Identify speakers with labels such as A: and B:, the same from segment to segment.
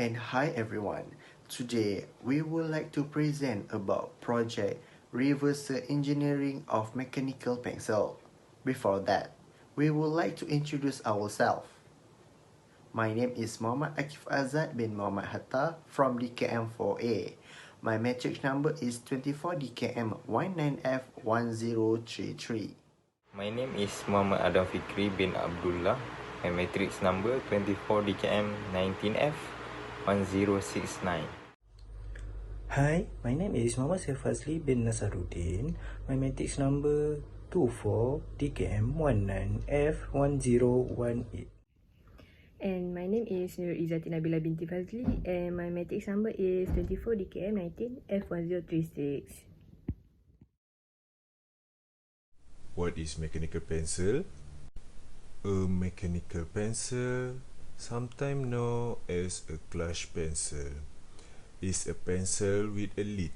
A: and hi everyone. Today we would like to present about project Reverse Engineering of Mechanical Pencil. Before that, we would like to introduce ourselves. My name is Muhammad Akif Azad bin Muhammad Hatta from DKM4A. My matrix number is 24 DKM 19F1033.
B: My name is Muhammad Adam Fikri bin Abdullah. My matrix number 24 DKM 19F 1069.
C: Hi, my name is Muhammad Saif Fazli bin Nasaruddin. My matrix number 24 DKM 19F1018.
D: And my name is Nur Izzati Nabila binti Fazli and my matrix number is 24 DKM 19 F1036.
E: What is mechanical pencil? A mechanical pencil, sometimes known as a clutch pencil, is a pencil with a lid,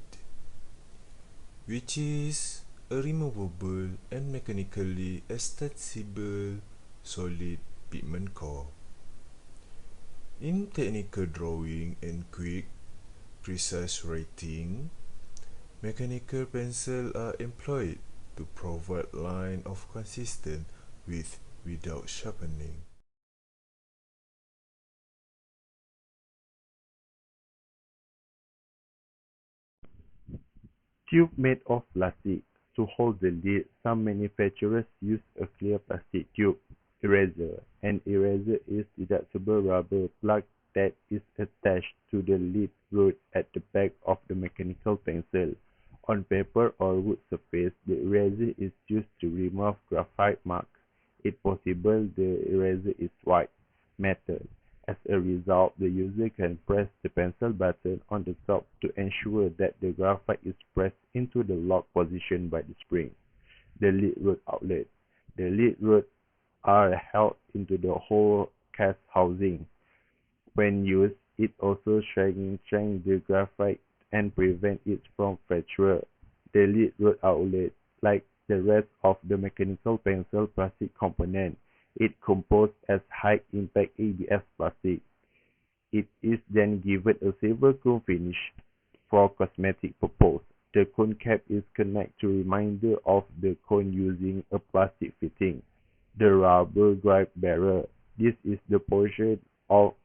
E: which is a removable and mechanically extensible solid pigment core. In technical drawing and quick, precise writing, mechanical pencils are employed to provide line of consistent with without sharpening.
F: Tube made of plastic. To hold the lid, some manufacturers use a clear plastic tube. Eraser. An eraser is detachable rubber plug that is attached to the lid rod at the back of the mechanical pencil. On paper or wood surface, the eraser is used to remove graphite marks. If possible, the eraser is white metal. As a result, the user can press the pencil button on the top to ensure that the graphite is pressed into the lock position by the spring. The lid rod outlet. The lid rods are held into the whole cast housing. When used, it also strengthens the graphite and prevents it from fracture. The lid rod outlet, like the rest of the mechanical pencil plastic component, it composed as high-impact ABS plastic. It is then given a silver cone finish for cosmetic purpose. The cone cap is connected to reminder of the cone using a plastic fitting. The rubber grip barrel. This is the portion of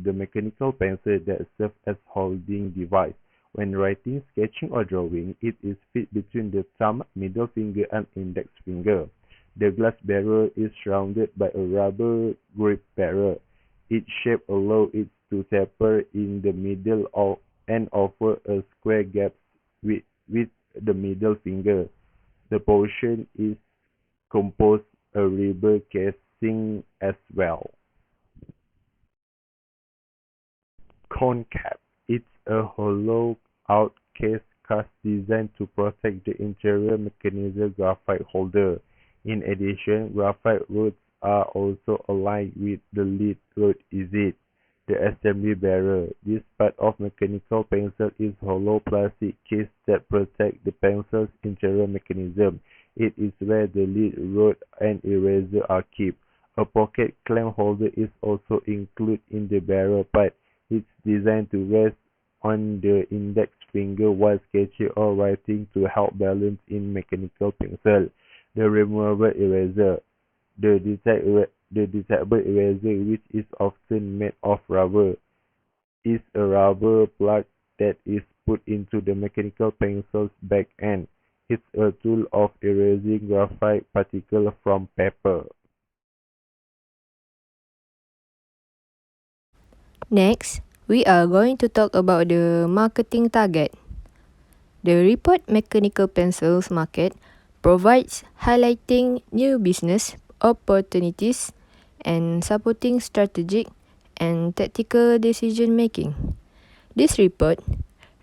F: the mechanical pencil that serves as holding device. When writing, sketching or drawing, it is fit between the thumb, middle finger and index finger. The glass barrel is surrounded by a rubber grip barrel. Its shape allows it to taper in the middle and offer a square gap with the middle finger. The portion is composed a rubber casing as well. Cone cap. It's a hollow-out case cast designed to protect the interior mechanical graphite holder. In addition, graphite rods are also aligned with the lid rod exit. The assembly barrel. This part of mechanical pencil is hollow plastic case that protects the pencil's interior mechanism. It is where the lid rod and eraser are kept. A pocket clamp holder is also included in the barrel part. It's designed to rest on the index finger while sketching or writing to help balance in mechanical pencil. The removable eraser. The detachable eraser, which is often made of rubber, is a rubber plug that is put into the mechanical pencil's back end. It's a tool of erasing graphite particles from paper.
D: Next, we are going to talk about the marketing target. The report Mechanical Pencils Market provides highlighting new business opportunities and supporting strategic and tactical decision making. This report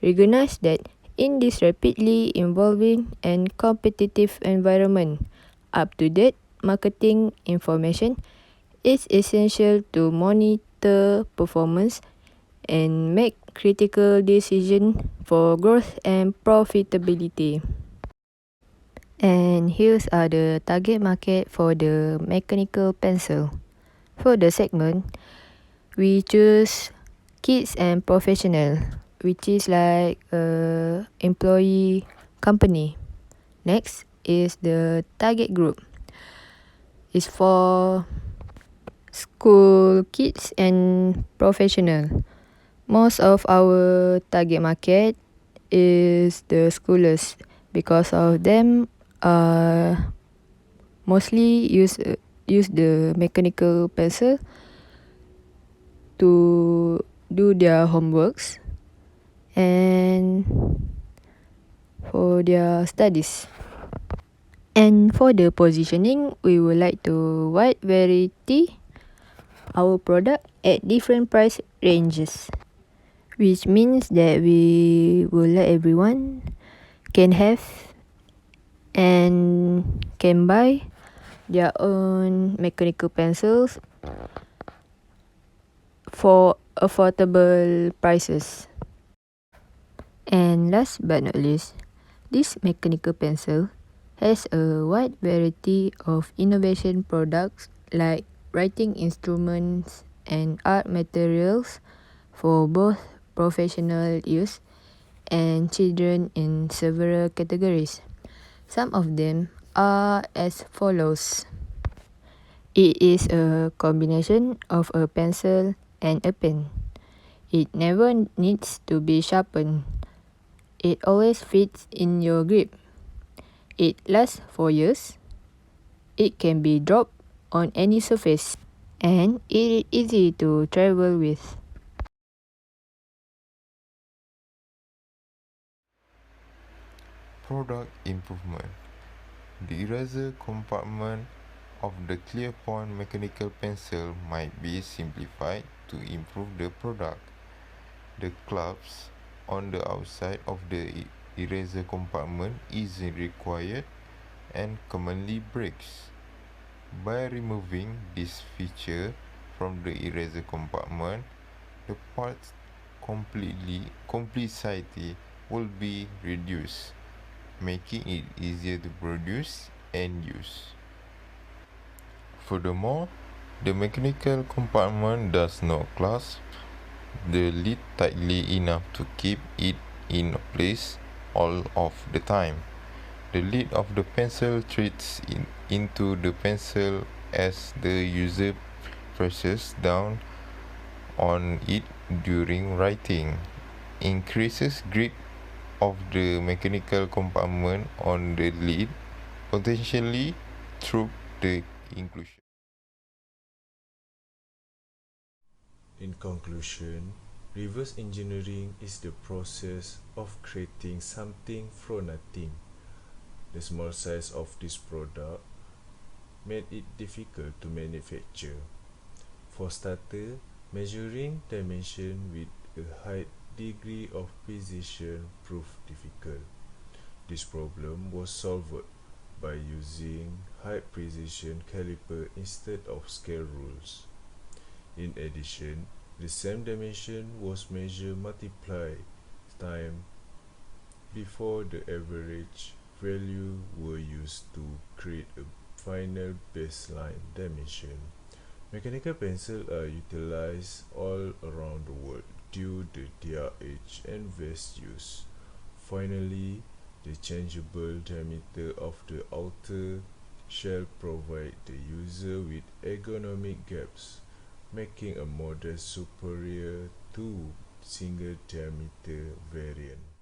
D: recognizes that in this rapidly evolving and competitive environment, up-to-date marketing information is essential to monitor performance and make critical decisions for growth and profitability. And here's are the target market for the mechanical pencil. For the segment, we choose kids and professional, which is like a employee company. Next is the target group. It's for school kids and professional. Most of our target market is the schoolers because of them mostly use the mechanical pencil to do their homeworks and for their studies. And for the positioning, we would like to wide variety our product at different price ranges, which means that we will let everyone can have and can buy their own mechanical pencils for affordable prices. And last but not least, this mechanical pencil has a wide variety of innovation products like writing instruments and art materials for both professional use and children in several categories. Some of them are as follows. It is a combination of a pencil and a pen. It never needs to be sharpened. It always fits in your grip. It lasts for years. It can be dropped on any surface. And it is easy to travel with.
B: Product improvement. The eraser compartment of the ClearPoint mechanical pencil might be simplified to improve the product. The clasp on the outside of the eraser compartment is required and commonly breaks. By removing this feature from the eraser compartment, the part's complexity will be reduced, making it easier to produce and use. Furthermore, the mechanical compartment does not clasp the lid tightly enough to keep it in place all of the time. The lid of the pencil threads into the pencil as the user presses down on it during writing, increases grip of the mechanical compartment on the lid, potentially through the inclusion.
E: In conclusion, reverse engineering is the process of creating something from nothing. The small size of this product made it difficult to manufacture. For starters, measuring dimension with a high degree of precision proved difficult. This problem was solved by using high precision caliper instead of scale rules. In addition, the same dimension was measured multiplied times before the average value were used to create a final baseline dimension. Mechanical pencils are utilized all around the world due to their age and vast use. Finally, the changeable diameter of the outer shell provides the user with ergonomic gaps, making a model superior to single diameter variant.